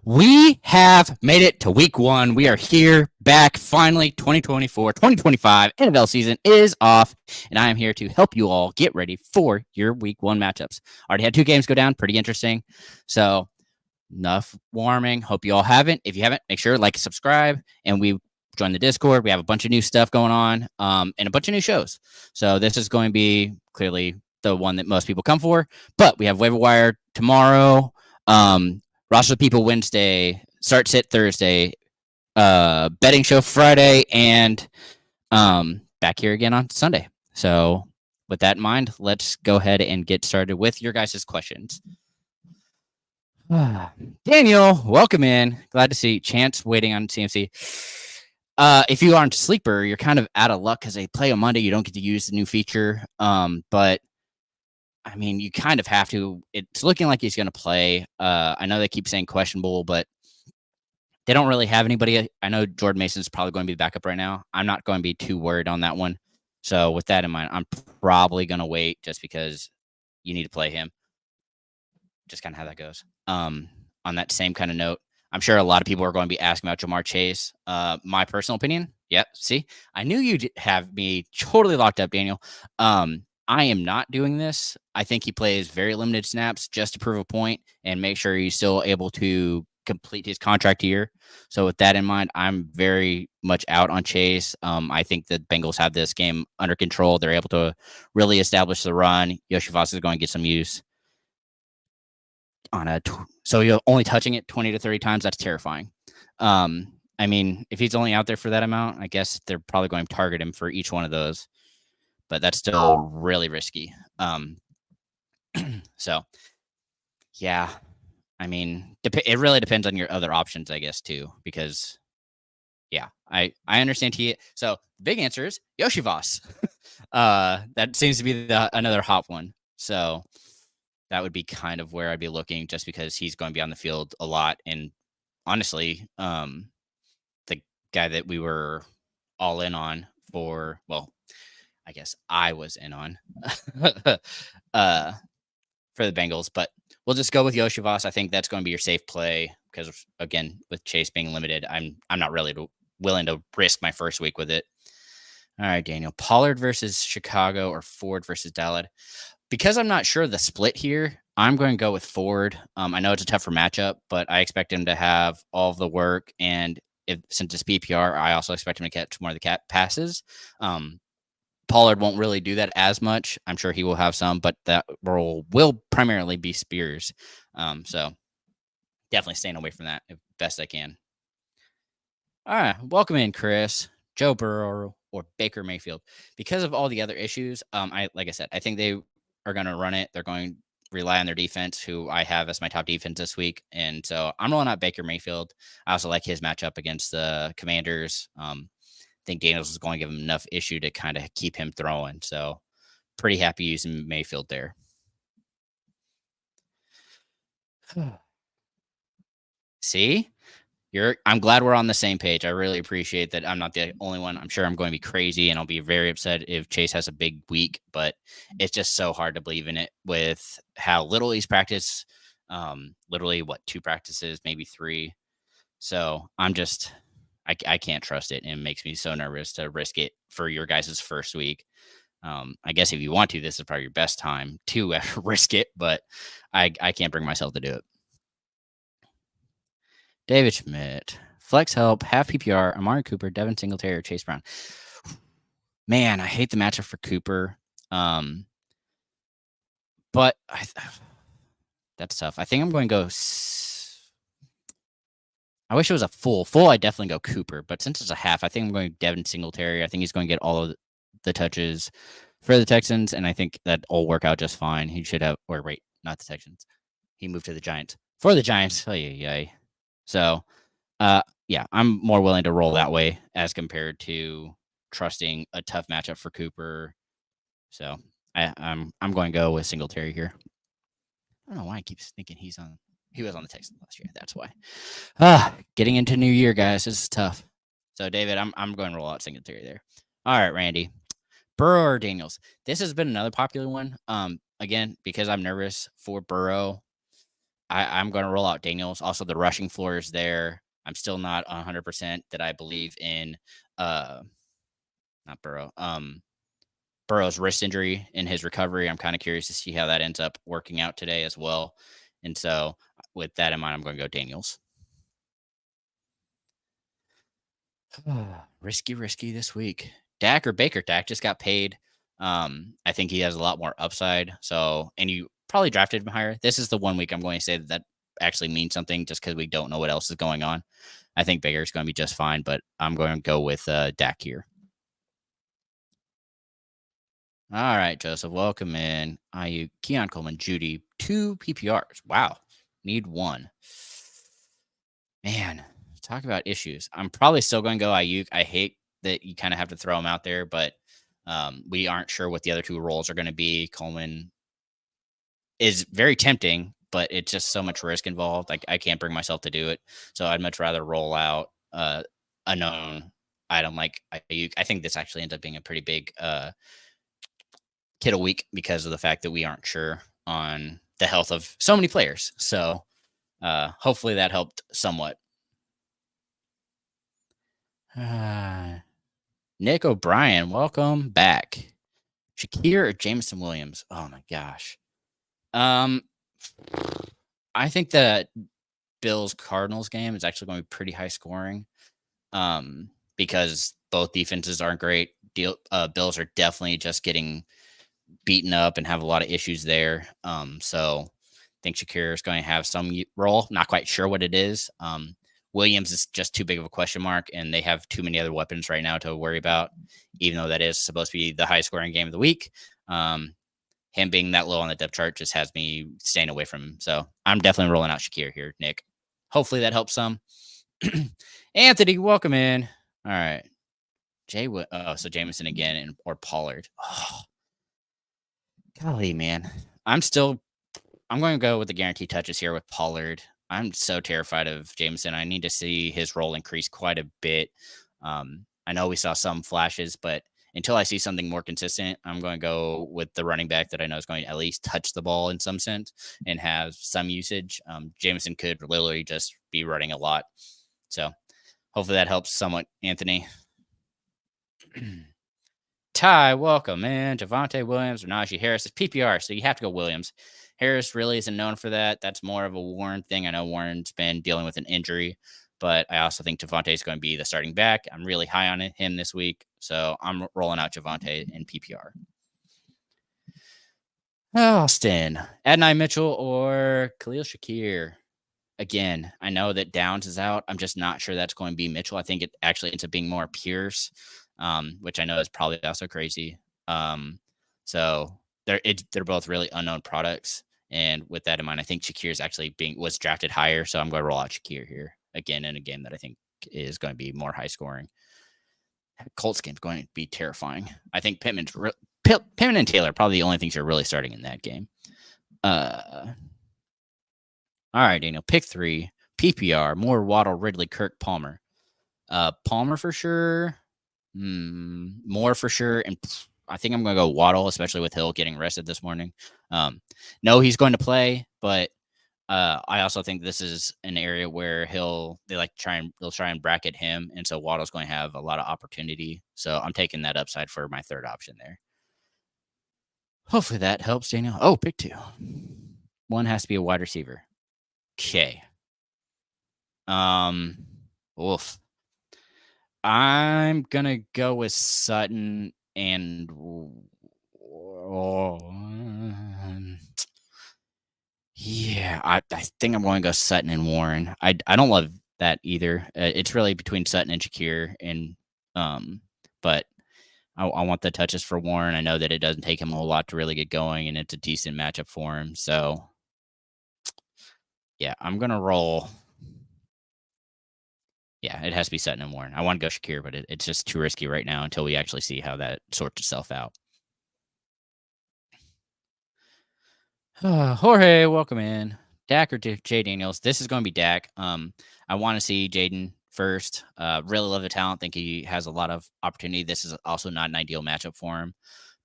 We have made it to week 1. We are here, back, finally, 2024-2025 NFL season is off, and I am here to help you all get ready for your week 1 matchups. Already had 2 games go down, pretty interesting. So, enough warming. Hope you all haven't. If you haven't, make sure like, subscribe, and we join the Discord. We have a bunch of new stuff going on, and a bunch of new shows. So, this is going to be clearly the one that most people come for, but we have Waiver Wire tomorrow. Roster People Wednesday, Start Sit Thursday, betting show Friday, and back here again on Sunday. So with that in mind, let's go ahead and get started with your guys' questions. Daniel, welcome in. Glad to see Chance waiting on CMC. If you aren't a sleeper, you're kind of out of luck because they play on Monday. You don't get to use the new feature. But I mean, you kind of have to. It's looking like he's going to play. I know they keep saying questionable, but they don't really have anybody. I know Jordan Mason's probably going to be the backup right now. I'm not going to be too worried on that one. So with that in mind, I'm probably going to wait just because you need to play him. Just kind of how that goes. On that same kind of note, I'm sure a lot of people are going to be asking about Jamar Chase. My personal opinion, yep. See, I knew you'd have me totally locked up, Daniel. I am not doing this. I think he plays very limited snaps just to prove a point and make sure he's still able to complete his contract year. So with that in mind, I'm very much out on Chase. I think the Bengals have this game under control. They're able to really establish the run. Yoshi Voss is going to get some use on so you're only touching it 20 to 30 times. That's terrifying. I mean, if he's only out there for that amount, I guess they're probably going to target him for each one of those. But that's still really risky. So, yeah, I mean, it really depends on your other options, I guess, too, because, yeah, I understand So the big answer is Yoshi Voss. That seems to be another hot one. So that would be kind of where I'd be looking just because he's going to be on the field a lot. And honestly, the guy that we were all in on for, well, I guess I was in on for the Bengals, but we'll just go with Yoshi Voss. I think that's going to be your safe play because, again, with Chase being limited, I'm not really willing to risk my first week with it. All right, Daniel, Pollard versus Chicago or Ford versus Dallas. Because I'm not sure of the split here, I'm going to go with Ford. I know it's a tougher matchup, but I expect him to have all of the work, and since it's PPR, I also expect him to catch more of the passes. Pollard won't really do that as much. I'm sure he will have some, but that role will primarily be Spears. So definitely staying away from that as best I can. All right. Welcome in, Chris. Joe Burrow or Baker Mayfield. Because of all the other issues, like I said, I think they are going to run it. They're going to rely on their defense, who I have as my top defense this week. And so I'm rolling out Baker Mayfield. I also like his matchup against the Commanders. I think Daniels is going to give him enough issue to kind of keep him throwing. So pretty happy using Mayfield there. See, I'm glad we're on the same page. I really appreciate that. I'm not the only one. I'm sure I'm going to be crazy and I'll be very upset if Chase has a big week, but it's just so hard to believe in it with how little he's practiced. Literally 2 practices, maybe 3. So I can't trust it, and it makes me so nervous to risk it for your guys' first week. I guess if you want to, this is probably your best time to risk it, but I can't bring myself to do it. David Schmidt, flex help, half PPR, Amari Cooper, Devin Singletary, or Chase Brown. Man, I hate the matchup for Cooper. But that's tough. I think I'm going to go. I wish it was a full. I definitely go Cooper, but since it's a half, I think I'm going Devin Singletary. I think he's going to get all of the touches for the Texans, and I think that will work out just fine. He should have, or wait, not the Texans. He moved to the Giants. For the Giants, oh yeah. So, yeah, I'm more willing to roll that way as compared to trusting a tough matchup for Cooper. So I'm going to go with Singletary here. I don't know why I keep thinking he was on the Texans last year. That's why. Getting into new year, guys, this is tough. So David, I'm going to roll out Singletary there. All right, Randy. Burrow or Daniels? This has been another popular one. Again, because I'm nervous for Burrow, I'm going to roll out Daniels. Also, the rushing floor is there. I'm still not 100% that I believe in not Burrow. Burrow's wrist injury in his recovery. I'm kind of curious to see how that ends up working out today as well. And so, with that in mind, I'm going to go Daniels. Risky this week. Dak or Baker? Dak just got paid. I think he has a lot more upside. So, and you probably drafted him higher. This is the 1 week I'm going to say that actually means something just because we don't know what else is going on. I think Baker's going to be just fine, but I'm going to go with Dak here. All right, Joseph, welcome in. Ayuk, Keon Coleman, Judy, 2 PPRs. Wow, need 1. Man, talk about issues. I'm probably still going to go Ayuk. I hate that you kind of have to throw him out there, but we aren't sure what the other 2 roles are going to be. Coleman is very tempting, but it's just so much risk involved. Like I can't bring myself to do it. So I'd much rather roll out a known item like Ayuk. I think this actually ends up being a pretty big Kittle week because of the fact that we aren't sure on the health of so many players. So hopefully that helped somewhat. Nick O'Brien, welcome back. Shakir or Jameson Williams? Oh my gosh. I think the Bills Cardinals game is actually going to be pretty high scoring. Because both defenses aren't great. Bills are definitely just getting beaten up and have a lot of issues there. So I think Shakir is going to have some role. Not quite sure what it is. Williams is just too big of a question mark, and they have too many other weapons right now to worry about, even though that is supposed to be the high scoring game of the week. Him being that low on the depth chart just has me staying away from him. So I'm definitely rolling out Shakir here, Nick. Hopefully that helps some. Anthony, welcome in. All right. So Jameson again or Pollard. Oh, golly, man. I'm going to go with the guaranteed touches here with Pollard. I'm so terrified of Jameson. I need to see his role increase quite a bit. I know we saw some flashes, but until I see something more consistent, I'm going to go with the running back that I know is going to at least touch the ball in some sense and have some usage. Jameson could literally just be running a lot. So hopefully that helps somewhat, Anthony. Ty, welcome, man. Javonte Williams or Najee Harris is PPR, so you have to go Williams. Harris really isn't known for that. That's more of a Warren thing. I know Warren's been dealing with an injury, but I also think Javonte is going to be the starting back. I'm really high on him this week, so I'm rolling out Javonte in PPR. Austin, Adonai Mitchell or Khalil Shakir? Again, I know that Downs is out. I'm just not sure that's going to be Mitchell. I think it actually ends up being more Pierce, which I know is probably also crazy. So they're both really unknown products. And with that in mind, I think Shakir is actually was drafted higher. So I'm going to roll out Shakir here again in a game that I think is going to be more high scoring. Colts game is going to be terrifying. I think Pittman and Taylor are probably the only things you're really starting in that game. All right, Daniel, pick 3, PPR, Moore, Waddle, Ridley, Kirk, Palmer. Palmer for sure, Moore for sure, and I think I'm going to go Waddle, especially with Hill getting rested this morning. No, he's going to play, but I also think this is an area where they'll try and bracket him, and so Waddle's going to have a lot of opportunity. So I'm taking that upside for my third option there. Hopefully that helps, Daniel. Oh, pick 2. One has to be a wide receiver. Okay. Oof. I'm gonna go with Sutton and yeah, I think I'm going to go Sutton and Warren. I don't love that either. It's really between Sutton and Shakir, and but I want the touches for Warren. I know that it doesn't take him a whole lot to really get going, and it's a decent matchup for him. So yeah, I'm gonna roll. Yeah, it has to be Sutton and Warren. I want to go Shakir, but it's just too risky right now until we actually see how that sorts itself out. Jorge, welcome in. Dak or Jay Daniels? This is going to be Dak. I want to see Jaden first. Really love the talent. Think he has a lot of opportunity. This is also not an ideal matchup for him.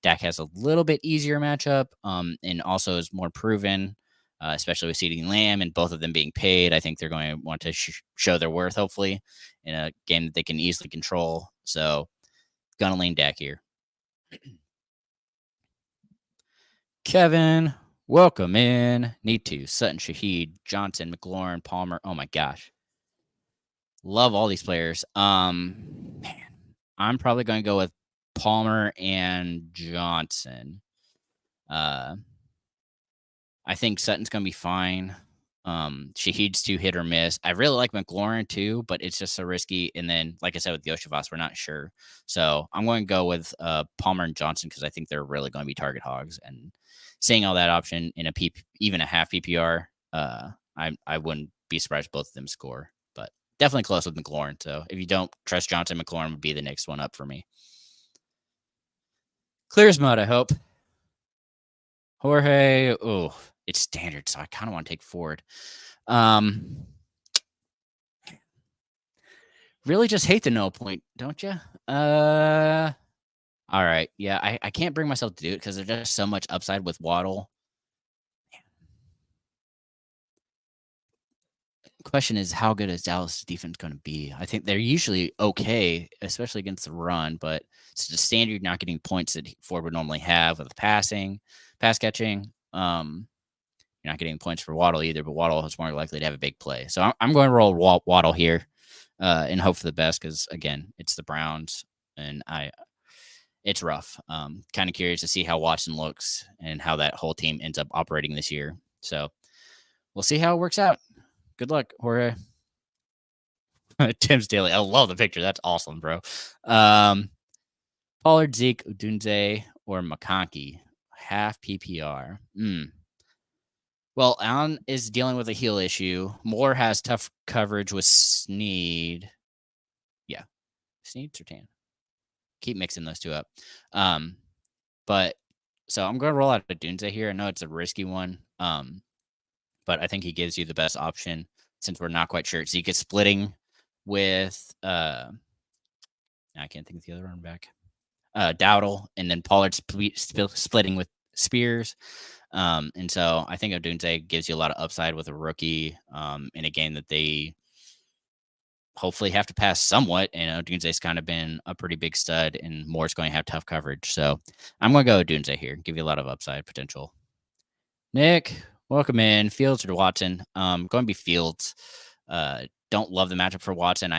Dak has a little bit easier matchup, and also is more proven, especially with CeeDee Lamb and both of them being paid. I think they're going to want to show their worth, hopefully, in a game that they can easily control. So, gonna lean Dak here. Kevin, welcome in. Need to. Sutton, Shaheed, Johnson, McLaurin, Palmer. Oh my gosh. Love all these players. Man, I'm probably going to go with Palmer and Johnson. I think Sutton's going to be fine. Shaheed's too hit or miss. I really like McLaurin too, but it's just so risky. And then, like I said, with Yoshivas, we're not sure. So I'm going to go with Palmer and Johnson because I think they're really going to be target hogs. And seeing all that option in even a half PPR, I wouldn't be surprised both of them score. But definitely close with McLaurin. So if you don't trust Johnson, McLaurin would be the next one up for me. Clear as mud, I hope. Jorge, oh, it's standard, so I kind of want to take Ford. Really just hate the no point, don't you? All right. Yeah, I can't bring myself to do it because there's just so much upside with Waddle. Question is, how good is Dallas' defense going to be? I think they're usually okay, especially against the run, but it's the standard not getting points that Ford would normally have with pass catching. You're not getting points for Waddle either, but Waddle is more likely to have a big play. So I'm going to roll Waddle here and hope for the best because, again, it's the Browns, and it's rough. Kind of curious to see how Watson looks and how that whole team ends up operating this year. So we'll see how it works out. Good luck, Jorge. Tim's Daily. I love the picture. That's awesome, bro. Pollard, Zeke, Udunze, or McConkey. Half PPR. Well, Allen is dealing with a heel issue. Moore has tough coverage with Sneed. Yeah. Sneed, Sertan. Keep mixing those two up. But so I'm going to roll out a Dunze here. I know it's a risky one. But I think he gives you the best option since we're not quite sure. Zeke is splitting with I can't think of the other running back. Dowdle, and then Pollard splitting with Spears. And so I think Odunze gives you a lot of upside with a rookie in a game that they hopefully have to pass somewhat. And Odunze's kind of been a pretty big stud, and Moore's going to have tough coverage. So I'm going to go Odunze here, give you a lot of upside potential. Nick, welcome in. Fields or Watson? Going to be Fields. Don't love the matchup for Watson.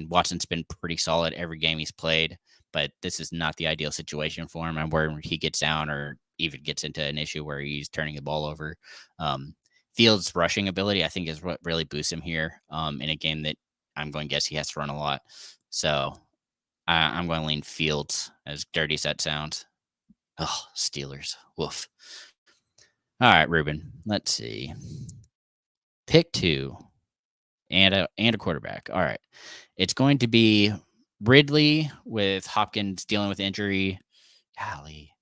Watson's been pretty solid every game he's played, but this is not the ideal situation for him. I'm worried he gets down or even gets into an issue where he's turning the ball over. Fields' rushing ability, I think, is what really boosts him here in a game that I'm going to guess he has to run a lot. So I'm going to lean Fields, as dirty as that sounds. Oh, Steelers. Woof. All right, Ruben. Let's see. Pick 2 and a quarterback. All right. It's going to be Ridley with Hopkins dealing with injury. Golly.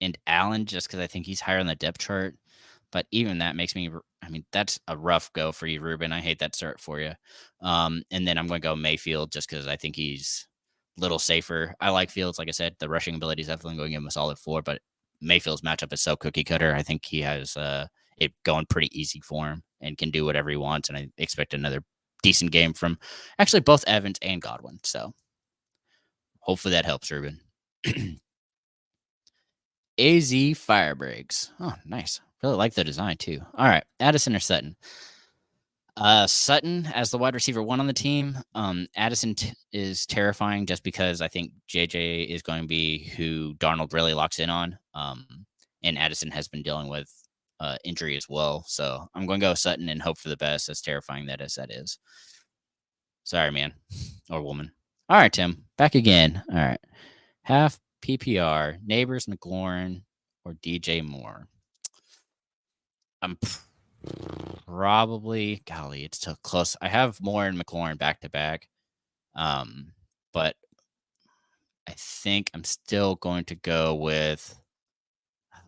And Allen, just because I think he's higher on the depth chart. But even that makes me, that's a rough go for you, Ruben. I hate that start for you. And then I'm going to go Mayfield just because I think he's a little safer. I like Fields. Like I said, the rushing ability is definitely going to give him a solid floor, but Mayfield's matchup is so cookie cutter. I think he has it going pretty easy for him and can do whatever he wants. And I expect another decent game from actually both Evans and Godwin. So hopefully that helps, Ruben. AZ Firebreaks. Oh, nice. Really like the design too. All right, Addison or Sutton? Sutton as the wide receiver 1 on the team. Addison is terrifying just because I think JJ is going to be who Darnold really locks in on. And Addison has been dealing with injury as well. So I'm going to go Sutton and hope for the best, as terrifying that is. Sorry, man or woman. All right, Tim, back again. All right. Half PPR, Neighbors, McLaurin, or DJ Moore. I'm probably, golly, it's too close. I have Moore and McLaurin back to back. But I think I'm still going to go with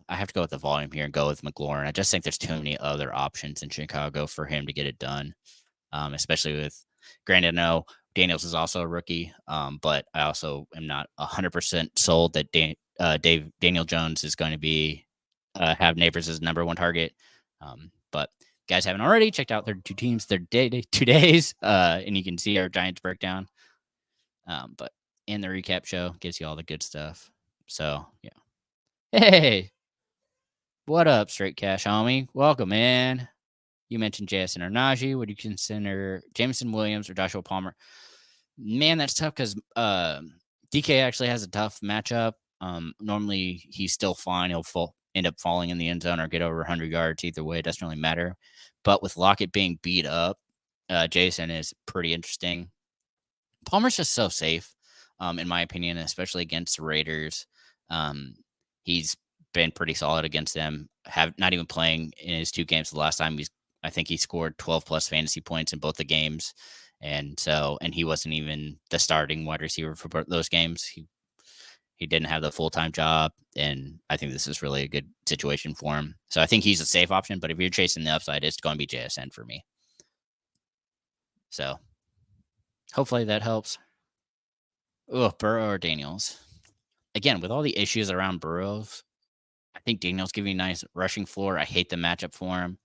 I have to go with the volume here and go with McLaurin. I just think there's too many other options in Chicago for him to get it done, especially with, granted, I know Daniels is also a rookie, but I also am not 100% sold that Daniel Jones is going to be have Neighbors as number one target. But guys haven't already checked out their two teams, their 2 days, and you can see our Giants breakdown. But in the recap show gives you all the good stuff. So yeah. Hey, what up, Straight Cash homie? Welcome in. You mentioned JSN or Najee. Would you consider Jameson Williams or Joshua Palmer? Man, that's tough because DK actually has a tough matchup. Normally, he's still fine. He'll end up falling in the end zone or get over 100 yards. Either way, it doesn't really matter. But with Lockett being beat up, Jason is pretty interesting. Palmer's just so safe, in my opinion, especially against the Raiders. He's been pretty solid against them. Not even playing in his 2 games. The last time I think he scored 12 plus fantasy points in both the games. And he wasn't even the starting wide receiver for those games. He didn't have the full-time job, and I think this is really a good situation for him. So I think he's a safe option, but if you're chasing the upside, it's going to be JSN for me. So hopefully that helps. Oh, Burrow or Daniels. Again, with all the issues around Burrows, I think Daniels giving a nice rushing floor. I hate the matchup for him,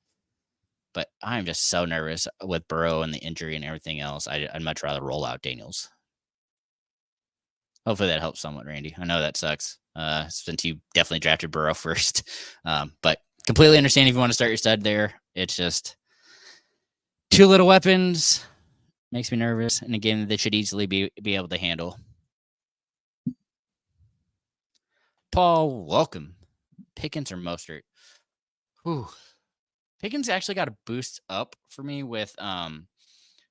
but I'm just so nervous with Burrow and the injury and everything else. I'd much rather roll out Daniels. Hopefully that helps somewhat, Randy. I know that sucks, since you definitely drafted Burrow first. But completely understand if you want to start your stud there. It's just 2 little weapons. Makes me nervous. And again, they should easily be able to handle. Paul, welcome. Pickens or Mostert? Whew. Pickens actually got a boost up for me with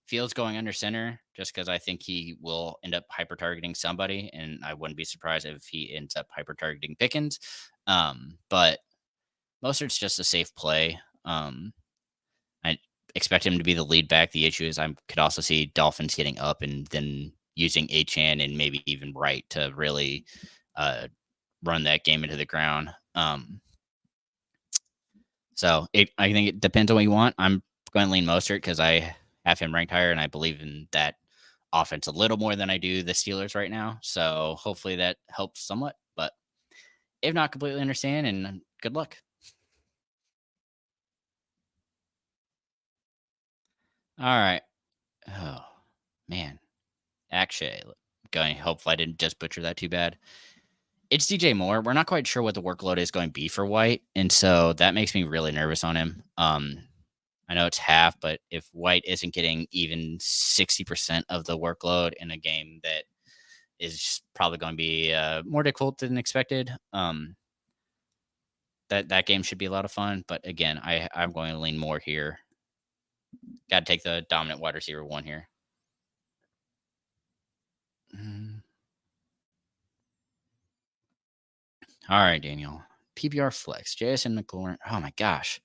Fields going under center, just because I think he will end up hyper targeting somebody, and I wouldn't be surprised if he ends up hyper targeting Pickens. But Mostert's just a safe play. I expect him to be the lead back. The issue is I could also see Dolphins getting up and then using Achane and maybe even Wright to really run that game into the ground. So I think it depends on what you want. I'm going to lean Mostert because I have him ranked higher, and I believe in that offense a little more than I do the Steelers right now. So hopefully that helps somewhat. But if not, completely understand, and good luck. All right. Oh, man. Actually, hopefully I didn't just butcher that too bad. It's DJ Moore. We're not quite sure what the workload is going to be for White, and so that makes me really nervous on him. I know it's half, but if White isn't getting even 60% of the workload in a game that is probably going to be more difficult than expected, that game should be a lot of fun. But again, I'm going to lean more here. Got to take the dominant wide receiver 1 here. All right, Daniel. PPR flex, JSN McLaurin. Oh my gosh.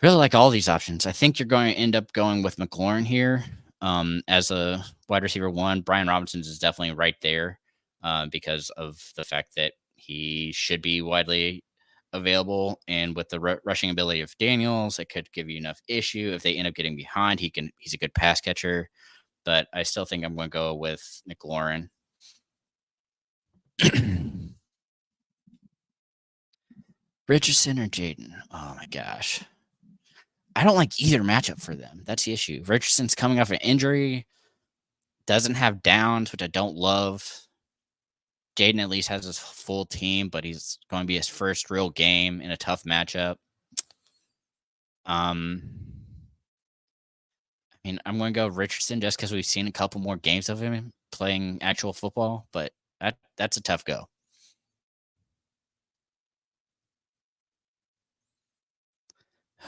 Really like all these options. I think you're going to end up going with McLaurin here as a wide receiver 1. Brian Robinson's is definitely right there because of the fact that he should be widely available. And with the rushing ability of Daniels, it could give you enough issue. If they end up getting behind, he's a good pass catcher. But I still think I'm going to go with McLaurin. Richardson or Jaden? Oh my gosh. I don't like either matchup for them. That's the issue. Richardson's coming off an injury, doesn't have downs, which I don't love. Jaden at least has his full team, but he's going to be his first real game in a tough matchup. I mean, I'm going to go Richardson just because we've seen a couple more games of him playing actual football, but that's a tough go.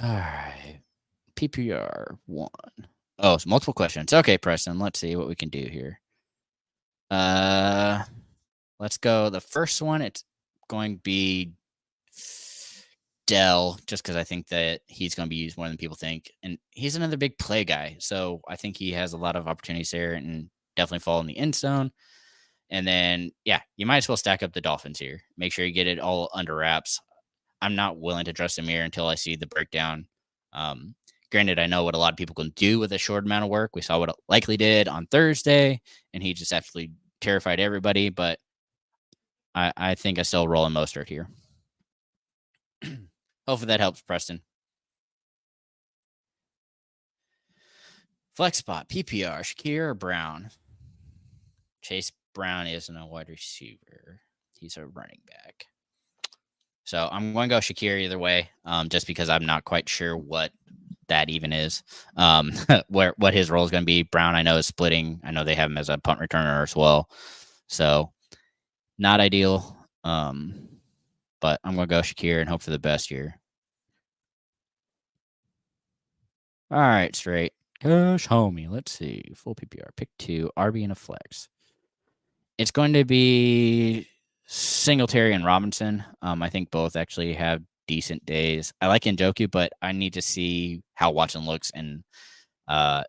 All right. PPR 1. Oh, it's multiple questions. Okay, Preston, let's see what we can do here. Let's go. The first one, it's going to be Dell, just because I think that he's going to be used more than people think. And he's another big play guy. So I think he has a lot of opportunities there and definitely fall in the end zone. And then, yeah, you might as well stack up the Dolphins here. Make sure you get it all under wraps. I'm not willing to trust Amir until I see the breakdown. Um, Granted, I know what a lot of people can do with a short amount of work. We saw what it likely did on Thursday, and he just absolutely terrified everybody. But I think I still roll in Mostert here. Hopefully that helps, Preston. Flex spot, PPR, Shakir or Brown? Chase Brown isn't a wide receiver. He's a running back. So I'm going to go Shakir either way, just because I'm not quite sure what that even is, what his role is going to be. Brown, I know, is splitting. I know they have him as a punt returner as well. So not ideal, but I'm going to go Shakir and hope for the best here. All right, straight. Gosh, homie. Let's see. Full PPR. Pick 2. RB and a flex. It's going to be Singletary and Robinson. I think both actually have decent days. I like Njoku, but I need to see how Watson looks in a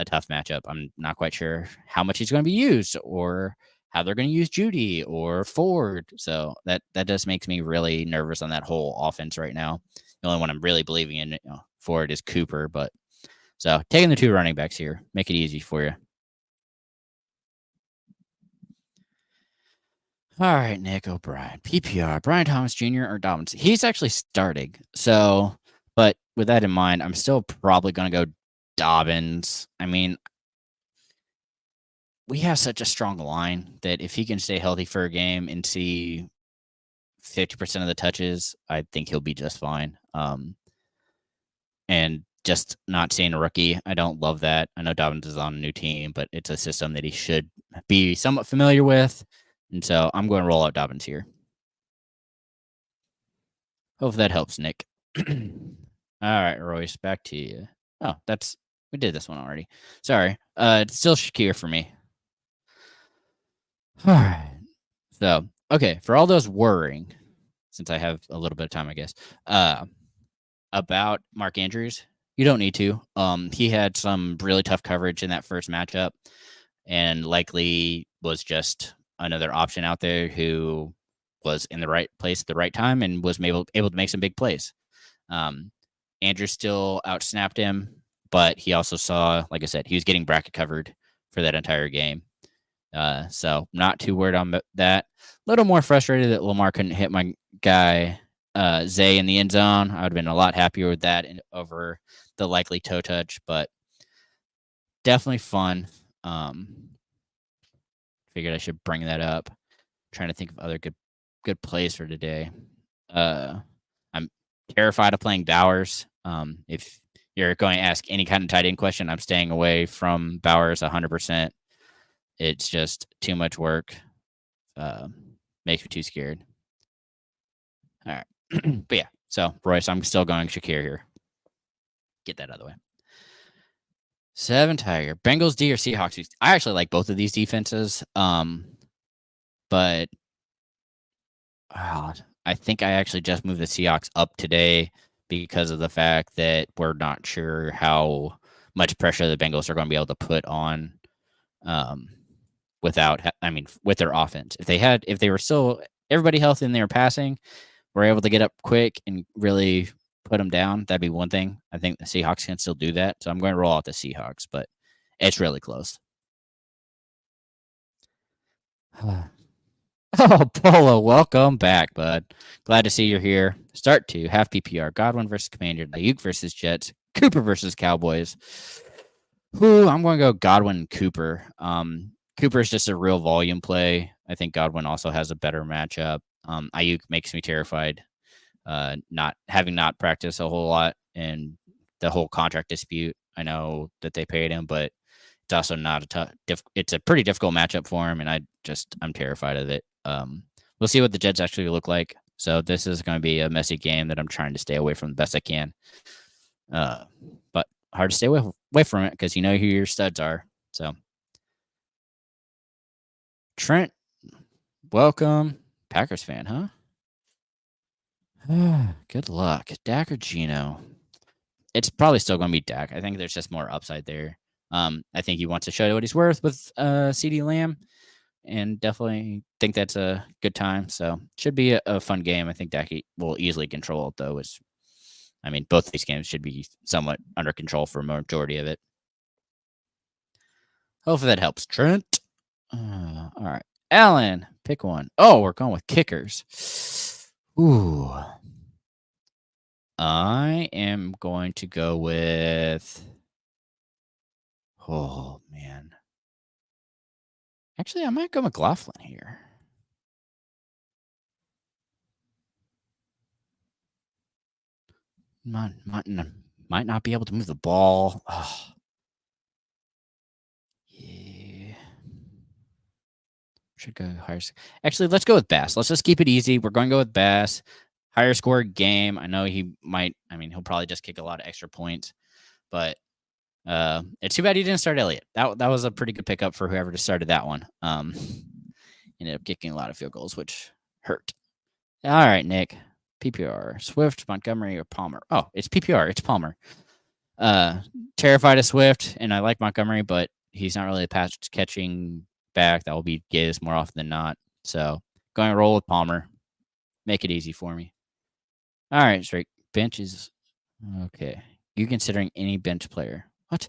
tough matchup. I'm not quite sure how much he's going to be used or how they're going to use Judy or Ford. So that just makes me really nervous on that whole offense right now. The only one I'm really believing in Ford is Cooper, but so taking the 2 running backs here, make it easy for you. All right, Nick O'Brien, PPR, Brian Thomas Jr. or Dobbins. He's actually starting. So, but with that in mind, I'm still probably going to go Dobbins. I mean, we have such a strong line that if he can stay healthy for a game and see 50% of the touches, I think he'll be just fine. And just not seeing a rookie, I don't love that. I know Dobbins is on a new team, but it's a system that he should be somewhat familiar with. And so I'm going to roll out Dobbins here. Hope that helps, Nick. All right, Royce, back to you. Oh, we did this one already. Sorry. It's still Shakir for me. All right. So, okay, for all those worrying, since I have a little bit of time, I guess, about Mark Andrews, you don't need to. He had some really tough coverage in that first matchup and likely was just another option out there who was in the right place at the right time and was able to make some big plays. Andrews still outsnapped him, but he also saw, like I said, he was getting bracket covered for that entire game. So not too worried on that. A little more frustrated that Lamar couldn't hit my guy Zay in the end zone. I would have been a lot happier with that over the likely toe touch, but definitely fun. Figured I should bring that up. Trying to think of other good plays for today. I'm terrified of playing Bowers. If you're going to ask any kind of tight end question, I'm staying away from Bowers 100%. It's just too much work. Makes me too scared. All right. But yeah, so Royce, I'm still going Shakir here. Get that out of the way. 7 Tiger. Bengals D or Seahawks? I actually like both of these defenses. But I think I actually just moved the Seahawks up today because of the fact that we're not sure how much pressure the Bengals are going to be able to put on with their offense. If they were still everybody healthy and they were passing, were able to get up quick and really put them down, that'd be one thing. I think the Seahawks can still do that. So I'm going to roll out the Seahawks, but it's really close. Oh, Polo, welcome back, bud. Glad to see you're here. Start 2, half PPR. Godwin versus Commander. Ayuk versus Jets. Cooper versus Cowboys. I'm going to go Godwin and Cooper. Cooper is just a real volume play. I think Godwin also has a better matchup. Ayuk makes me terrified. Not practiced a whole lot and the whole contract dispute. I know that they paid him, but it's also not it's a pretty difficult matchup for him, and I'm terrified of it. We'll see what the Jets actually look like. So this is going to be a messy game that I'm trying to stay away from the best I can. But hard to stay away from it because you know who your studs are. So Trent, welcome. Packers fan, huh? Good luck. Dak or Geno? It's probably still going to be Dak. I think there's just more upside there. I think he wants to show what he's worth with CeeDee Lamb. and definitely think that's a good time. So should be a fun game. I think Dak will easily control it, though. I mean, both these games should be somewhat under control for a majority of it. Hopefully that helps. Trent. All right. Alan, pick one. Oh, we're going with kickers. Ooh. I am going to go with. Oh, man. Actually, I might go McLaughlin here. Might not be able to move the ball. Oh. Yeah. Should go higher. Actually, let's go with Bass. Let's just keep it easy. We're going to go with Bass. Higher score game. I know he might. I mean, he'll probably just kick a lot of extra points, but it's too bad he didn't start Elliott. That was a pretty good pickup for whoever just started that one. Ended up kicking a lot of field goals, which hurt. All right, Nick. PPR. Swift, Montgomery, or Palmer? Oh, it's PPR. It's Palmer. Terrified of Swift, and I like Montgomery, but he's not really a pass catching back. That will be Giz more often than not. So going to roll with Palmer. Make it easy for me. All right, straight. Bench is okay. You considering any bench player? What?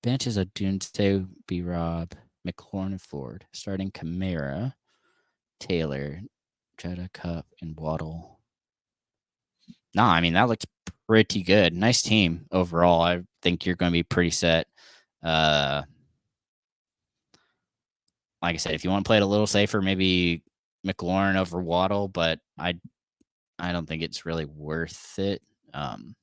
Bench is a Doomsday, B-Rob, McLaurin, and Ford. Starting Kamara, Taylor, Jetta, Cup, and Waddle. No, I mean, that looks pretty good. Nice team overall. I think you're going to be pretty set. Like I said, if you want to play it a little safer, maybe McLaurin over Waddle, but I don't think it's really worth it. And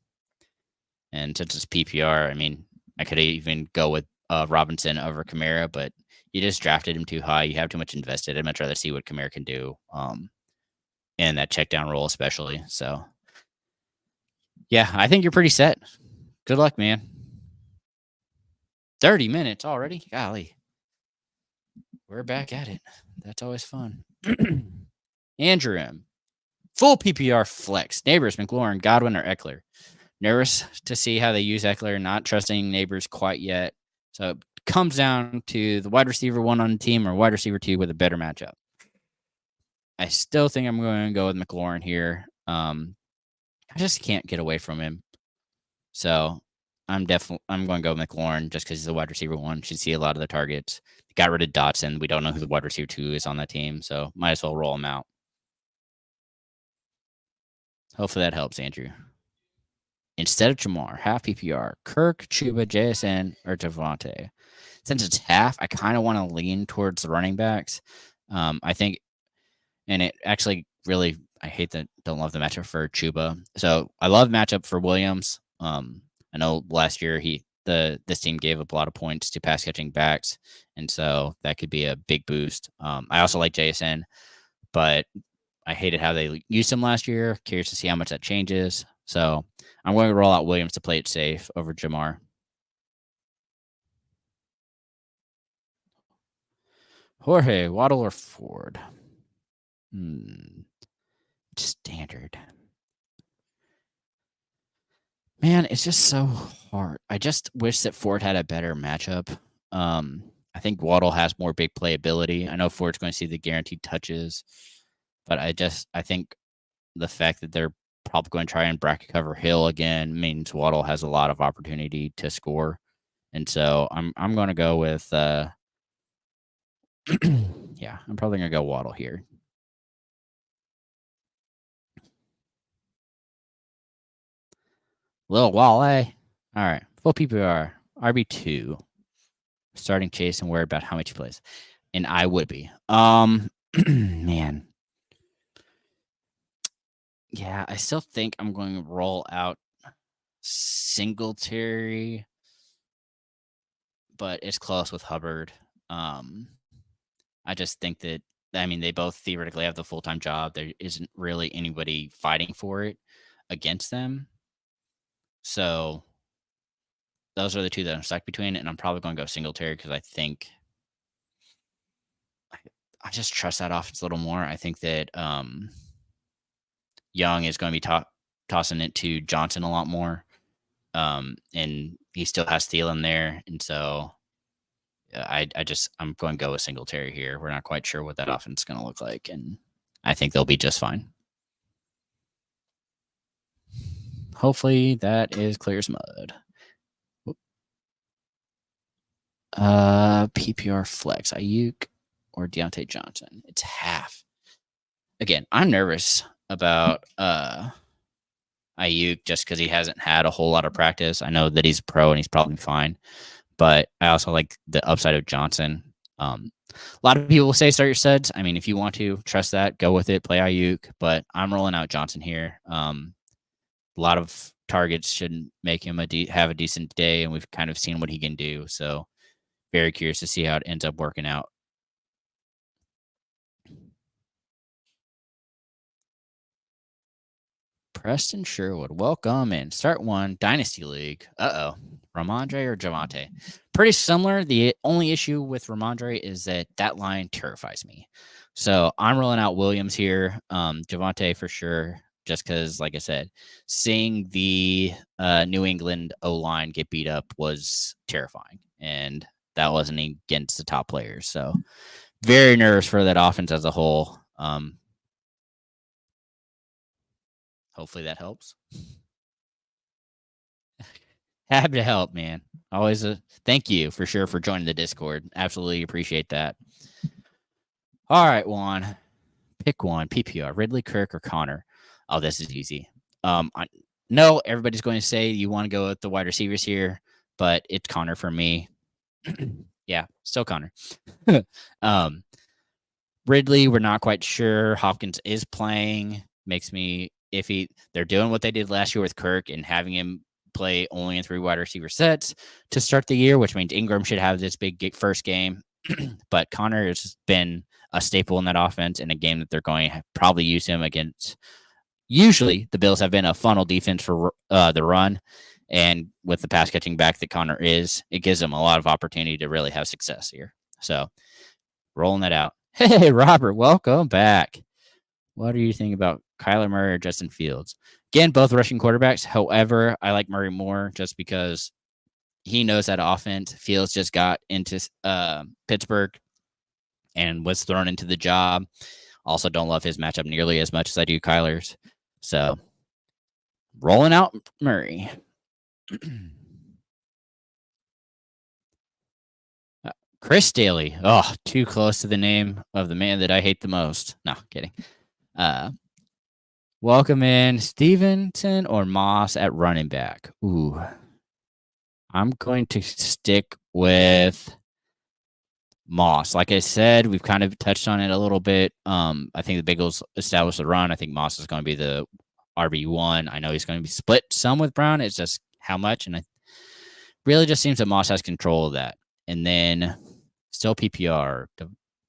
since it's PPR, I mean, I could even go with Robinson over Kamara, but you just drafted him too high. You have too much invested. I'd much rather see what Kamara can do in that check down role, especially. So, yeah, I think you're pretty set. Good luck, man. 30 minutes already? Golly. We're back at it. That's always fun. Andrew M. Full PPR flex. Neighbors, McLaurin, Godwin, or Eckler. Nervous to see how they use Eckler, not trusting Neighbors quite yet. So it comes down to the wide receiver 1 on the team or wide receiver 2 with a better matchup. I still think I'm going to go with McLaurin here. I just can't get away from him. So I'm going to go McLaurin just because he's the wide receiver 1. Should see a lot of the targets. Got rid of Dotson. We don't know who the wide receiver 2 is on that team, so might as well roll him out. Hopefully that helps, Andrew. Instead of Jamar, half PPR, Kirk, Chuba, JSN, or Devontae. Since it's half, I kind of want to lean towards the running backs. I think, and it actually really, I don't love the matchup for Chuba. So I love matchup for Williams. I know last year this team gave up a lot of points to pass catching backs, and so that could be a big boost. I also like JSN, but I hated how they used him last year. Curious to see how much that changes. So I'm going to roll out Williams to play it safe over Jamar. Jorge, Waddle, or Ford? Standard. Man, it's just so hard. I just wish that Ford had a better matchup. I think Waddle has more big playability. I know Ford's going to see the guaranteed touches, but I think the fact that they're probably going to try and bracket cover Hill again means Waddle has a lot of opportunity to score. And so I'm going to go with yeah, I'm probably going to go Waddle here. Lil Wale. All right. Full PPR. RB2. Starting Chase and worried about how much he plays. And I would be. Man. Yeah, I still think I'm going to roll out Singletary, but it's close with Hubbard. I just think that, I mean, they both theoretically have the full-time job. There isn't really anybody fighting for it against them. So those are the two that I'm stuck between, and I'm probably going to go Singletary because I think I just trust that offense a little more. I think that Young is going to be tossing it to Johnson a lot more, and he still has Thielen there, and so I'm going to go with Singletary here. We're not quite sure what that offense is going to look like, and I think they'll be just fine. Hopefully that is clear as mud. PPR flex, Ayuk or Deontay Johnson. It's half. Again, I'm nervous about Ayuk just because he hasn't had a whole lot of practice. I know that he's a pro and he's probably fine, but I also like the upside of Johnson. A lot of people will say start your studs. I mean, if you want to trust that, go with it, play Ayuk, but I'm rolling out Johnson here. A lot of targets should make him have a decent day, and we've kind of seen what he can do. So very curious to see how it ends up working out. Preston Sherwood, welcome in. Start one, Dynasty League. Ramondre or Javonte? Pretty similar. The only issue with Ramondre is that line terrifies me. So I'm rolling out Williams here. Javonte for sure, just because, like I said, seeing the New England O-line get beat up was terrifying. And that wasn't against the top players. So very nervous for that offense as a whole. Hopefully that helps. Happy to help, man. Always thank you for sure for joining the Discord. Absolutely appreciate that. All right, Juan. Pick one. PPR. Ridley, Kirk, or Connor. Oh, this is easy. No, everybody's going to say you want to go with the wide receivers here, but it's Connor for me. Yeah, still Connor. Ridley, we're not quite sure. Hopkins is playing. Makes me iffy. They're doing what they did last year with Kirk and having him play only in 3 wide receiver sets to start the year, which means Ingram should have this big first game. But Connor has been a staple in that offense in a game that they're going to probably use him against. Usually, the Bills have been a funnel defense for the run. And with the pass catching back that Connor is, it gives them a lot of opportunity to really have success here. So, rolling that out. Hey, Robert, welcome back. What do you think about Kyler Murray or Justin Fields? Again, both rushing quarterbacks. However, I like Murray more just because he knows that offense. Fields just got into Pittsburgh and was thrown into the job. Also, don't love his matchup nearly as much as I do Kyler's. So, rolling out Murray. Chris Daly. Oh, too close to the name of the man that I hate the most. No, kidding. Welcome in Stevenson or Moss at running back. Ooh. I'm going to stick with Moss. Like I said, we've kind of touched on it a little bit. I think the Bengals established the run. I think Moss is going to be the RB1. I know he's going to be split some with Brown. It's just how much. And it really just seems that Moss has control of that. And then still PPR,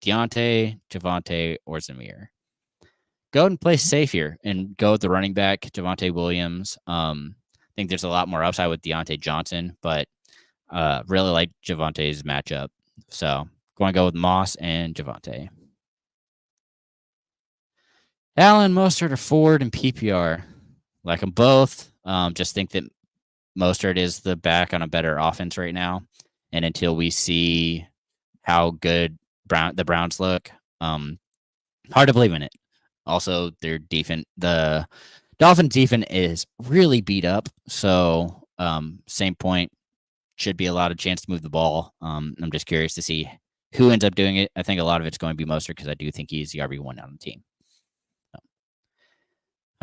Deontay, Javonte, or Zamir. Go and play safe here and go with the running back, Javonte Williams. I think there's a lot more upside with Deontay Johnson, but really like Javonte's matchup. So going to go with Moss and Javonte. Allen, Mostert, or Ford and PPR. Like them both. Just think that Mostert is the back on a better offense right now. And until we see how good the Browns look, hard to believe in it. Also, their defense, the Dolphins' defense is really beat up. So, same point, should be a lot of chance to move the ball. I'm just curious to see who ends up doing it. I think a lot of it's going to be Mostert because I do think he's the RB1 on the team. So.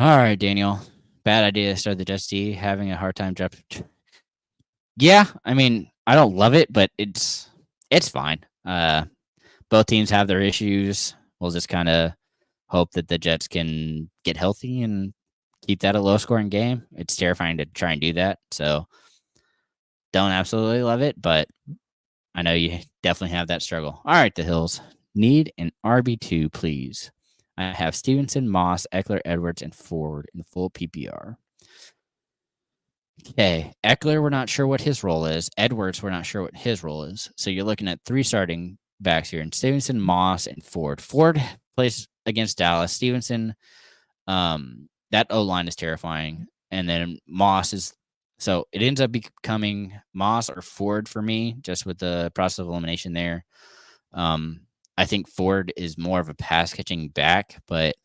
All right, Daniel. Bad idea to start the Jets D. Having a hard time dropping. Yeah, I mean, I don't love it, but it's fine. Both teams have their issues. We'll just kind of hope that the Jets can get healthy and keep that a low-scoring game. It's terrifying to try and do that, so don't absolutely love it, but I know you definitely have that struggle. All right, the Hills. Need an RB2, please. I have Stevenson, Moss, Eckler, Edwards, and Ford in full PPR. Okay, Eckler, we're not sure what his role is. Edwards, we're not sure what his role is. So you're looking at 3 starting backs here in Stevenson, Moss, and Ford. Ford plays against Dallas. Stevenson, that O-line is terrifying. And then Moss is So it ends up becoming Moss or Ford for me, just with the process of elimination there. I think Ford is more of a pass catching back, but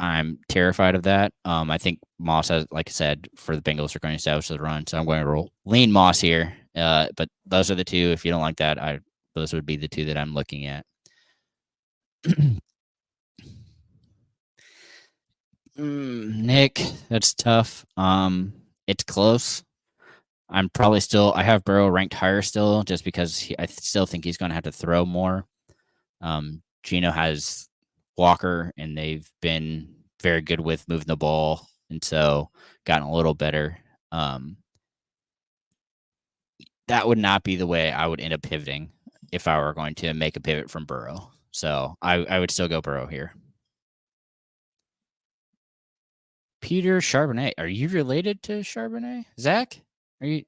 I'm terrified of that. I think Moss has, like I said, for the Bengals are going to establish the run, so I'm going to lean Moss here. But those are the two. If you don't like that, those would be the two that I'm looking at. Nick, that's tough. It's close. I'm probably still. I have Burrow ranked higher still, just because I still think he's going to have to throw more. Gino has Walker, and they've been very good with moving the ball, and so gotten a little better. That would not be the way I would end up pivoting if I were going to make a pivot from Burrow. So I would still go Burrow here. Peter Charbonnet. Are you related to Charbonnet? Zach? Are you?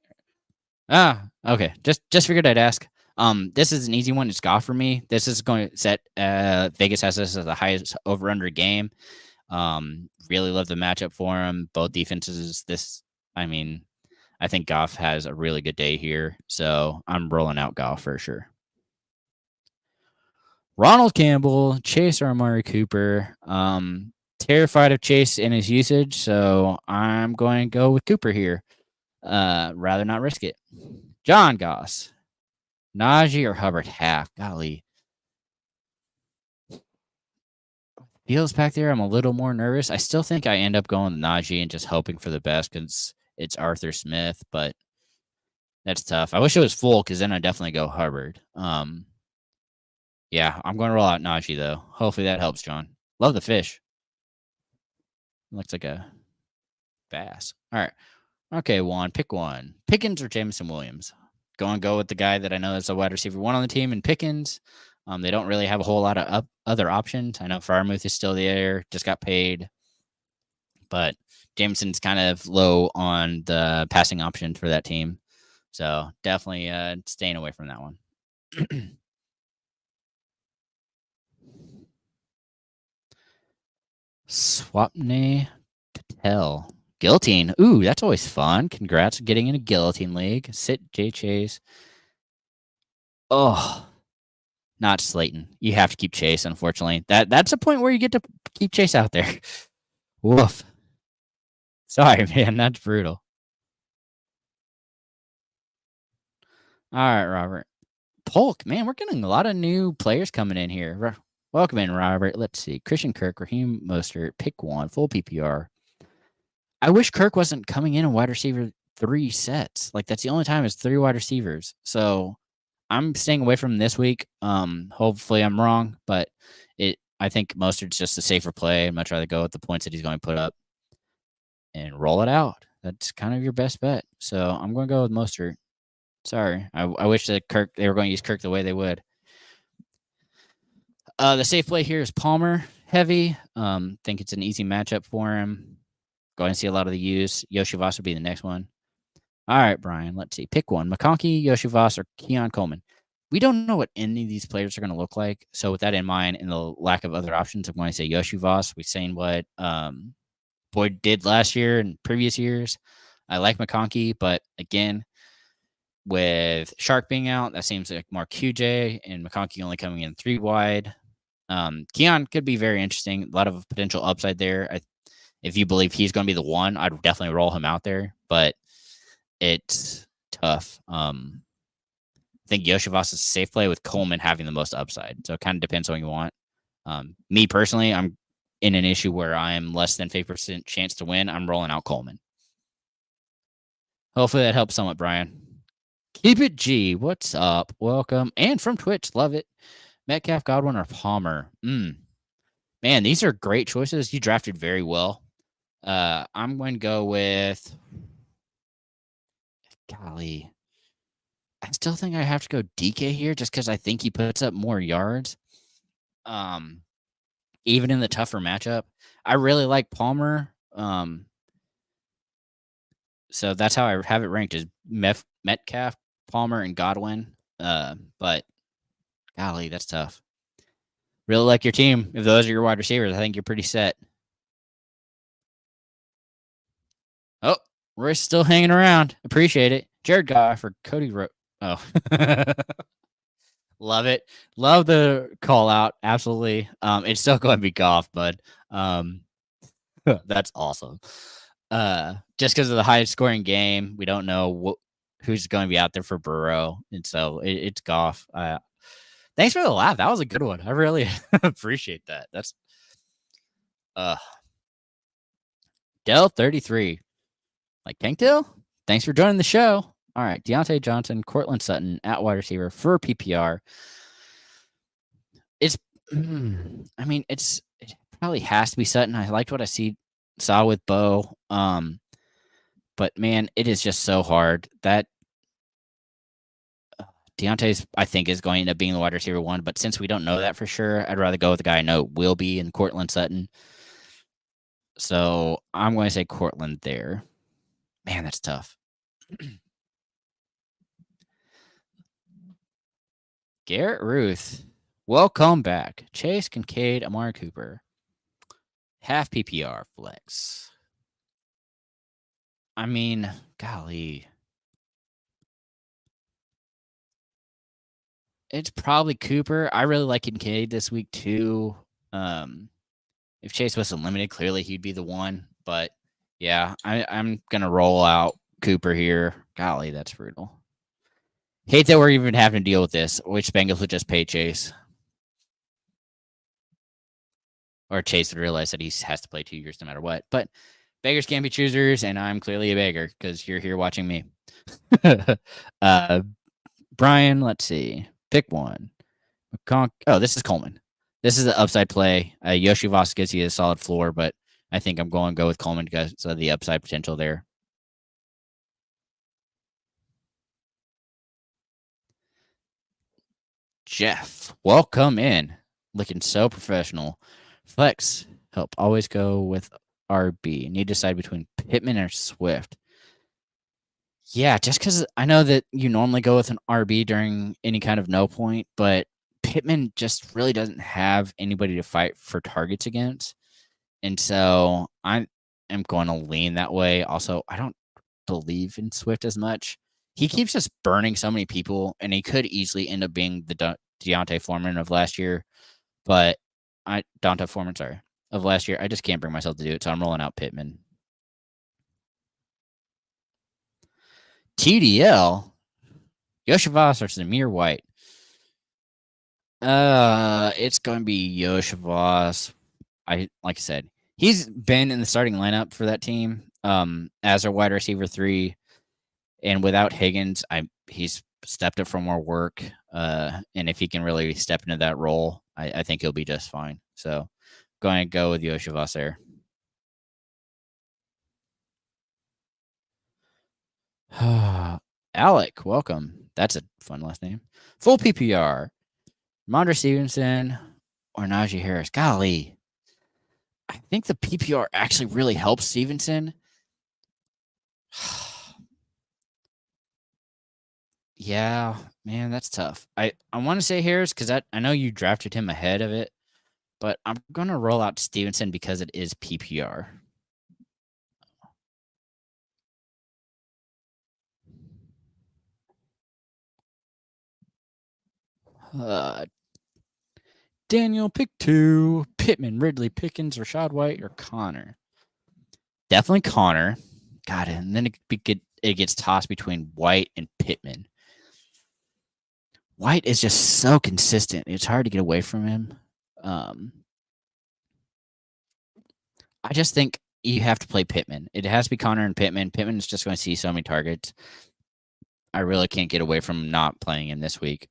Okay. Just figured I'd ask. This is an easy one. It's Goff for me. This is going to set. Vegas has this as the highest over/under game. Really love the matchup for him. Both defenses. I think Goff has a really good day here, so I'm rolling out Goff for sure. Ronald Campbell, Chase or Amari Cooper. Terrified of Chase and his usage, so I'm going to go with Cooper here. Rather not risk it. John Goss, Najee or Hubbard half. Golly. Fields back there, I'm a little more nervous. I still think I end up going with Najee and just hoping for the best because it's Arthur Smith, but that's tough. I wish it was full because then I'd definitely go Hubbard. Yeah, I'm going to roll out Najee, though. Hopefully that helps, John. Love the fish. Looks like a bass. All right. Okay, Juan, pick one. Pickens or Jameson Williams? Go with the guy that I know is a wide receiver one on the team in Pickens. They don't really have a whole lot of other options. I know Freiermuth is still there, just got paid. But Jameson's kind of low on the passing option for that team. So definitely staying away from that one. Swapney Patel. Guillotine. Ooh, that's always fun. Congrats on getting in a guillotine league. Sit J Chase. Oh, not Slayton. You have to keep Chase, unfortunately. That's a point where you get to keep Chase out there. Woof. Sorry, man. That's brutal. All right, Robert. Polk, man, we're getting a lot of new players coming in here. Welcome in, Robert. Let's see. Christian Kirk, Raheem Mostert, pick one, full PPR. I wish Kirk wasn't coming in wide receiver 3 sets. Like, that's the only time it's 3 wide receivers. So I'm staying away from this week. Hopefully I'm wrong, but I think Mostert's just a safer play. I'd much rather go with the points that he's going to put up and roll it out. That's kind of your best bet. So I'm going to go with Mostert. Sorry. I wish that they were going to use Kirk the way they would. The safe play here is Palmer heavy. Think it's an easy matchup for him. Going to see a lot of the use. Yoshi Voss would be the next one. All right, Brian. Let's see. Pick one. McConkey, Yoshi Voss, or Keon Coleman. We don't know what any of these players are going to look like. So with that in mind and the lack of other options, I'm going to say Yoshi Voss. We've seen what Boyd did last year and previous years. I like McConkey, but again, with Shark being out, that seems like more QJ and McConkey only coming in 3 wide. Keon could be very interesting. A lot of potential upside there. If you believe he's going to be the one, I'd definitely roll him out there, but it's tough. I think Yoshi Voss is a safe play with Coleman having the most upside. So it kind of depends on what you want. Me personally, I'm in an issue where I am less than 50% chance to win. I'm rolling out Coleman. Hopefully that helps somewhat, Brian. Keep it G. What's up? Welcome. And from Twitch. Love it. Metcalf, Godwin, or Palmer. Man, these are great choices. You drafted very well. I'm going to go with... Golly. I still think I have to go DK here just because I think he puts up more yards. Even in the tougher matchup. I really like Palmer. So that's how I have it ranked is Metcalf, Palmer, and Godwin. But golly, that's tough. Really like your team. If those are your wide receivers, I think you're pretty set. Oh, We're still hanging around. Appreciate it. Jared Goff for Cody Oh. Love it. Love the call out. Absolutely. It's still going to be Goff, but that's awesome. Just because of the highest scoring game, we don't know who's going to be out there for Burrow, and so it's Goff. Thanks for the laugh. That was a good one. I really appreciate that. That's Dell 33. Like Tanktail? Thanks for joining the show. All right. Deontay Johnson, Cortland Sutton at wide receiver for PPR. It probably has to be Sutton. I liked what I saw with Bo. But man, it is just so hard. That Deontay's, I think, is going to end up being the wide receiver 1, but since we don't know that for sure, I'd rather go with the guy I know will be in Cortland Sutton. So I'm going to say Cortland there. Man, that's tough. Garrett Ruth, welcome back. Chase, Kincaid, Amari Cooper. Half PPR flex. I mean, golly. It's probably Cooper. I really like Kincaid this week too. If Chase wasn't limited, clearly he'd be the one. But yeah, I'm gonna roll out Cooper here. Golly, that's brutal. Hate that we're even having to deal with this. Which Bengals would just pay Chase, or Chase would realize that he has to play 2 years no matter what. But beggars can't be choosers, and I'm clearly a beggar because you're here watching me. Brian, let's see. Pick one. Oh, this is Coleman. This is the upside play. Yoshi Voss gives you a solid floor, but I think I'm going to go with Coleman because of the upside potential there. Jeff, welcome in. Looking so professional. Flex, help. Always go with RB. Need to decide between Pittman or Swift. Yeah, just because I know that you normally go with an RB during any kind of no point, but Pittman just really doesn't have anybody to fight for targets against. And so I am going to lean that way. Also, I don't believe in Swift as much. He keeps just burning so many people, and he could easily end up being the Deontay Foreman of last year. But Donta Foreman, sorry, of last year. I just can't bring myself to do it, so I'm rolling out Pittman. TDL, Yoshi Voss versus Amir White. It's going to be Yoshi Voss. Like I said, he's been in the starting lineup for that team as our wide receiver 3, and without Higgins, he's stepped up for more work. And if he can really step into that role, I think he'll be just fine. So, going to go with Yoshi Voss there. Alec, welcome. That's a fun last name. Full PPR. Ramondre Stevenson or Najee Harris. Golly. I think the PPR actually really helps Stevenson. Yeah, man, that's tough. I want to say Harris because I know you drafted him ahead of it, but I'm going to roll out Stevenson because it is PPR. Daniel, pick 2. Pittman, Ridley, Pickens, Rashad White, or Connor. Definitely Connor. Got it. And then it gets tossed between White and Pittman. White is just so consistent. It's hard to get away from him. I just think you have to play Pittman. It has to be Connor and Pittman. Pittman is just going to see so many targets. I really can't get away from not playing him this week.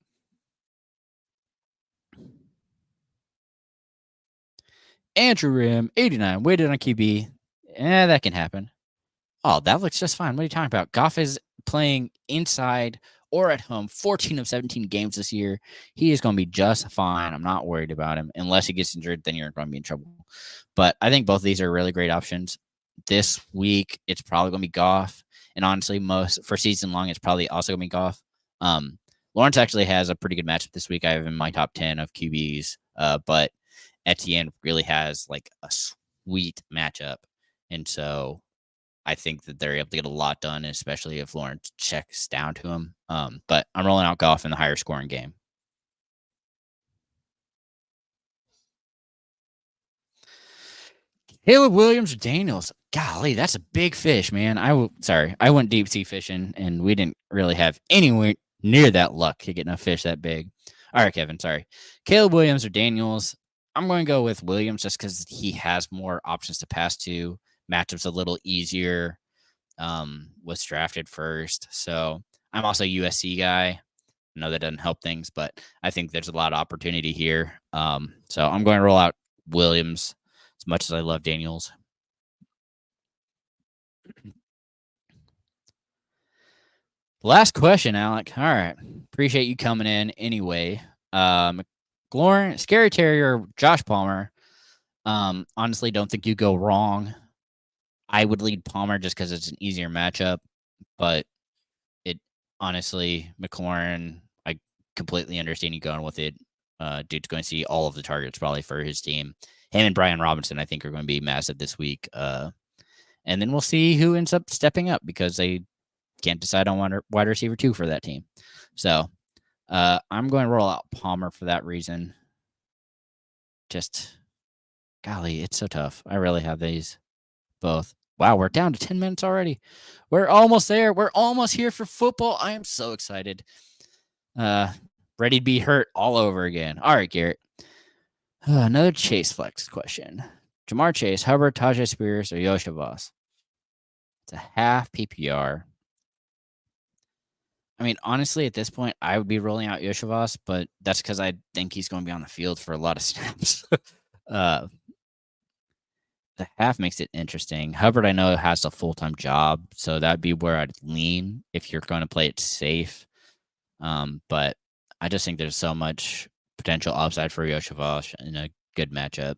Andrew Rim, 89, waited on QB. That can happen. Oh, that looks just fine. What are you talking about? Goff is playing inside or at home 14 of 17 games this year. He is going to be just fine. I'm not worried about him. Unless he gets injured, then you're going to be in trouble. But I think both of these are really great options. This week, it's probably going to be Goff. And honestly, for season long, it's probably also going to be Goff. Lawrence actually has a pretty good matchup this week. I have him in my top 10 of QBs. But Etienne really has like a sweet matchup. And so I think that they're able to get a lot done, especially if Lawrence checks down to him. But I'm rolling out Goff in the higher scoring game. Caleb Williams or Daniels? Golly, that's a big fish, man. I went deep sea fishing, and we didn't really have anywhere near that luck to get a fish that big. All right, Kevin, sorry. Caleb Williams or Daniels? I'm going to go with Williams just because he has more options to pass to. Matchups a little easier. Was drafted first. So I'm also a USC guy. I know that doesn't help things, but I think there's a lot of opportunity here. So I'm going to roll out Williams as much as I love Daniels. Last question, Alec. All right. Appreciate you coming in anyway. McLaurin, Scary Terrier, Josh Palmer. Honestly, don't think you go wrong. I would lead Palmer just because it's an easier matchup, but honestly, McLaurin, I completely understand you going with it. Dude's going to see all of the targets probably for his team. Him and Brian Robinson, I think, are going to be massive this week. And then we'll see who ends up stepping up because they can't decide on wide receiver 2 for that team. So I'm going to roll out Palmer for that reason. Just, golly, it's so tough. I really have these both. Wow, we're down to 10 minutes already. We're almost there. We're almost here for football. I am so excited. Ready to be hurt all over again. All right, Garrett. Another Chase flex question. Jamar Chase, Hubbard, Tajay Spears, or Yoshi Voss? It's a half PPR. I mean, honestly, at this point, I would be rolling out Yoshi Voss, but that's because I think he's going to be on the field for a lot of snaps. The half makes it interesting. Hubbard, I know, has a full-time job, so that'd be where I'd lean if you're going to play it safe. But I just think there's so much potential upside for Yoshi Voss in a good matchup.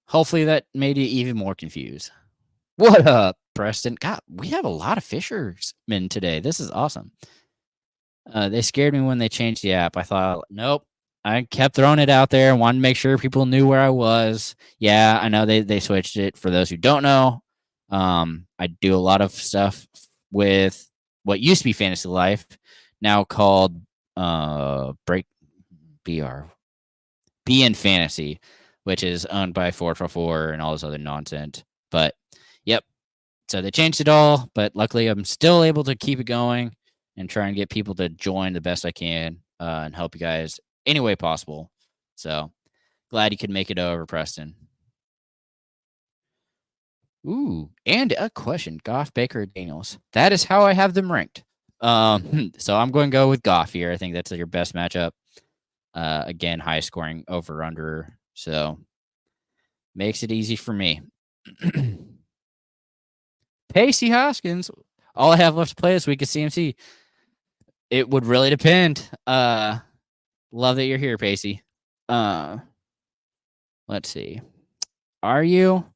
Hopefully that made you even more confused. What up, Preston? God, we have a lot of fishermen today. This is awesome. They scared me when they changed the app. I thought, nope. I kept throwing it out there and wanted to make sure people knew where I was. Yeah, I know they switched it. For those who don't know, I do a lot of stuff with what used to be Fantasy Life, now called Break BR BN Fantasy, which is owned by 444 and all this other nonsense. But yep, so they changed it all. But luckily, I'm still able to keep it going and try and get people to join the best I can and help you guys any way possible. So glad you could make it over, Preston. Ooh, and a question: Goff, Baker, Daniels. That is how I have them ranked. So I'm going to go with Goff here. I think that's your best matchup. Again, high scoring over under. So makes it easy for me. Pacey Hoskins. All I have left to play this week is CMC. It would really depend. Love that you're here, Pacey. Let's see. Are you?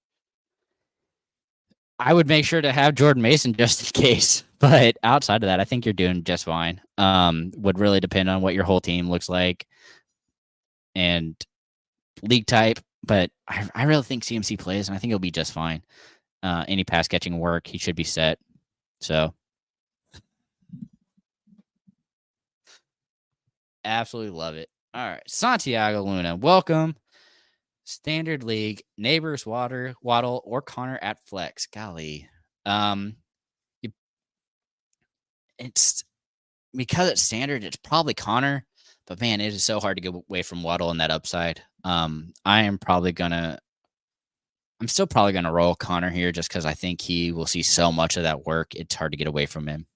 I would make sure to have Jordan Mason just in case. But outside of that, I think you're doing just fine. Would really depend on what your whole team looks like and league type. But I really think CMC plays, and I think he'll be just fine. Any pass catching work, he should be set. So absolutely love it. All right, Santiago Luna, welcome. Standard League, Neighbors, Waddle, or Connor at flex. Golly, it's because it's standard. It's probably Connor, but man, it is so hard to get away from Waddle and that upside. I'm still probably gonna roll Connor here just because I think he will see so much of that work. It's hard to get away from him.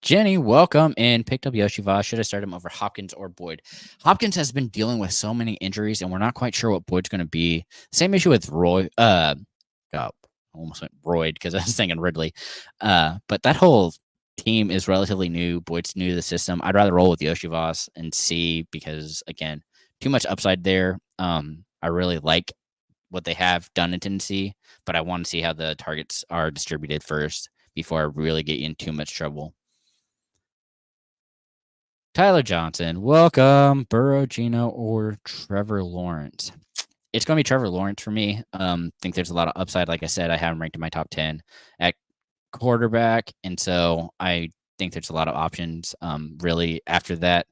Jenny, welcome, and picked up Yoshi Voss. Should I start him over Hopkins or Boyd? Hopkins has been dealing with so many injuries, and we're not quite sure what Boyd's going to be. Same issue with Roy. I almost went Royd because I was thinking Ridley. But that whole team is relatively new. Boyd's new to the system. I'd rather roll with Yoshi Voss and see because, again, too much upside there. I really like what they have done in Tennessee, but I want to see how the targets are distributed first before I really get you in too much trouble. Tyler Johnson, welcome. Burrow, Gino, or Trevor Lawrence? It's going to be Trevor Lawrence for me. Think there's a lot of upside. Like I said, I have him ranked in my top 10 at quarterback. And so I think there's a lot of options. Really, after that,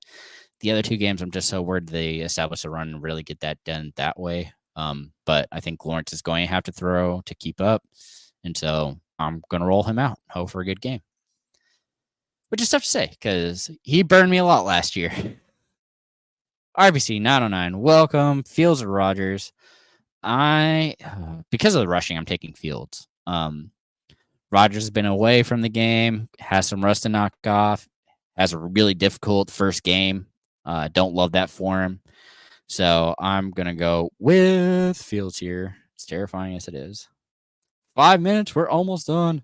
the other two games, I'm just so worried they establish a run and really get that done that way. But I think Lawrence is going to have to throw to keep up. And so I'm going to roll him out, hope for a good game. Which is tough to say because he burned me a lot last year. RBC 909, welcome. Fields or Rodgers? Because of the rushing, I'm taking Fields. Rodgers has been away from the game, has some rust to knock off, has a really difficult first game. Don't love that for him. So I'm going to go with Fields here. It's terrifying as it is. 5 minutes, we're almost done.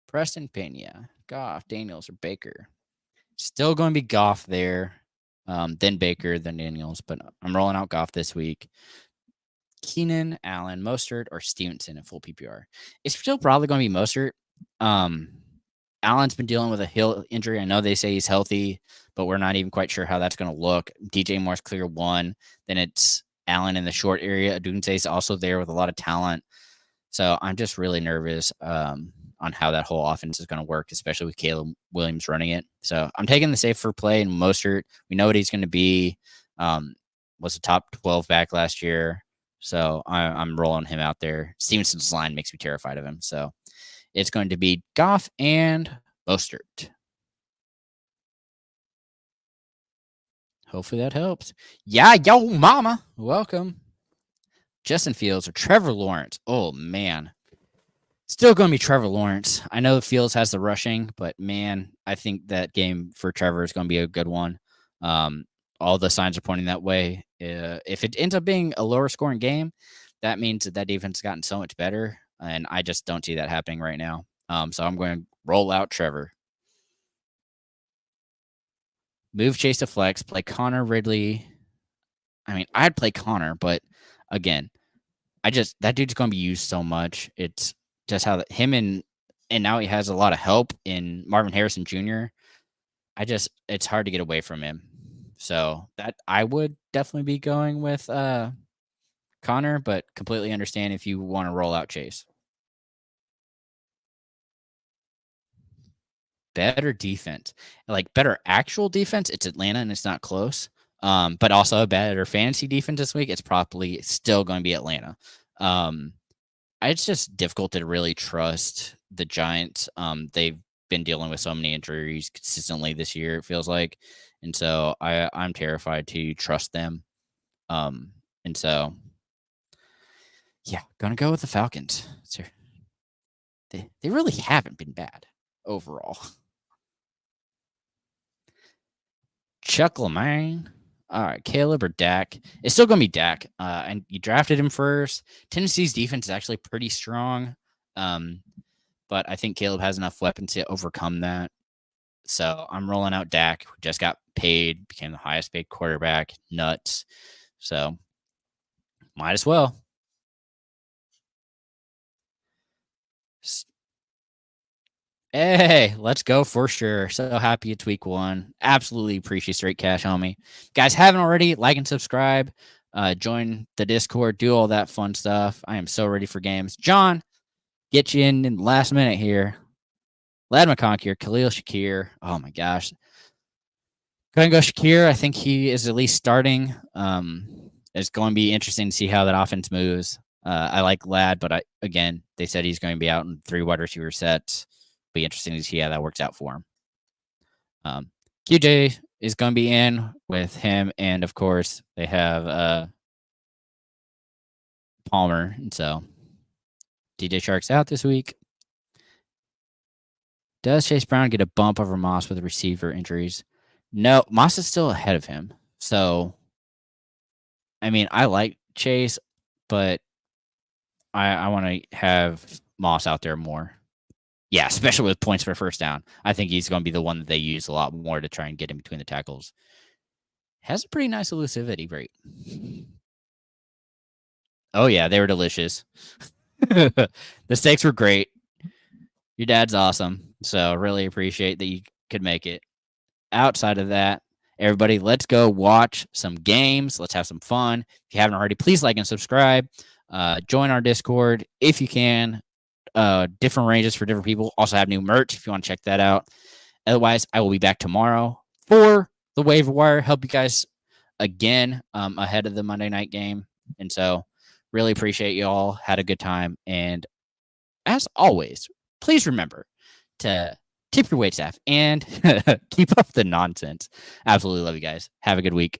Preston Pena, Goff, Daniels, or Baker. Still going to be Goff there, then Baker, then Daniels, but I'm rolling out Goff this week. Keenan, Allen, Mostert, or Stevenson in full PPR. It's still probably going to be Mostert. Allen's been dealing with a heel injury. I know they say he's healthy, but we're not even quite sure how that's going to look. DJ Moore's clear one. Then it's Allen in the short area. Adunze's also there with a lot of talent. So I'm just really nervous on how that whole offense is going to work, especially with Caleb Williams running it. So I'm taking the safe for play and Mostert. We know what he's going to be. Was a top 12 back last year. So I'm rolling him out there. Stevenson's line makes me terrified of him. So it's going to be Goff and Mostert. Hopefully that helps. Yeah, yo, mama. Welcome. Justin Fields or Trevor Lawrence. Oh, man. Still going to be Trevor Lawrence. I know Fields has the rushing, but, man, I think that game for Trevor is going to be a good one. All the signs are pointing that way. If it ends up being a lower scoring game, that means that defense has gotten so much better, and I just don't see that happening right now. So I'm going to roll out Trevor. Move Chase to flex, play Connor Ridley. I mean, I'd play Connor, but again, that dude's going to be used so much. It's just how him and now he has a lot of help in Marvin Harrison Jr. It's hard to get away from him. So that I would definitely be going with Connor, but completely understand if you want to roll out Chase. Better defense, like better actual defense. It's Atlanta and it's not close. But also a better fantasy defense this week. It's probably still going to be Atlanta. It's just difficult to really trust the Giants. They've been dealing with so many injuries consistently this year, it feels like. And so I'm terrified to trust them. And so, yeah, going to go with the Falcons. They really haven't been bad overall. Chuck LeMaine. All right, Caleb or Dak. It's still going to be Dak. And you drafted him first. Tennessee's defense is actually pretty strong. But I think Caleb has enough weapons to overcome that. So I'm rolling out Dak, who just got paid, became the highest paid quarterback. Nuts. So might as well. Hey, let's go for sure. So happy it's week 1. Absolutely appreciate straight cash, homie. Guys, haven't already, like and subscribe. Join the Discord. Do all that fun stuff. I am so ready for games. John, get you in the last minute here. Lad McConkey, Khalil Shakir. Oh, my gosh. Going to go Shakir. I think he is at least starting. It's going to be interesting to see how that offense moves. I like Lad, but again, they said he's going to be out in 3 wide receiver sets. Be interesting to see how that works out for him. QJ is going to be in with him, and of course they have Palmer, and so DJ Shark's out this week. Does Chase Brown get a bump over Moss with receiver injuries? No, Moss is still ahead of him. So, I mean, I like Chase, but I want to have Moss out there more. Yeah, especially with points for first down. I think he's going to be the one that they use a lot more to try and get in between the tackles. Has a pretty nice elusivity rate. Oh, yeah, they were delicious. The steaks were great. Your dad's awesome. So really appreciate that you could make it. Outside of that, everybody, let's go watch some games. Let's have some fun. If you haven't already, please like and subscribe. Join our Discord if you can. Different ranges for different people. Also have new merch if you want to check that out. Otherwise, I will be back tomorrow for the waiver wire. Help you guys again ahead of the Monday night game. And so really appreciate you all. Had a good time. And as always, please remember to tip your wait staff and keep up the nonsense. Absolutely love you guys. Have a good week.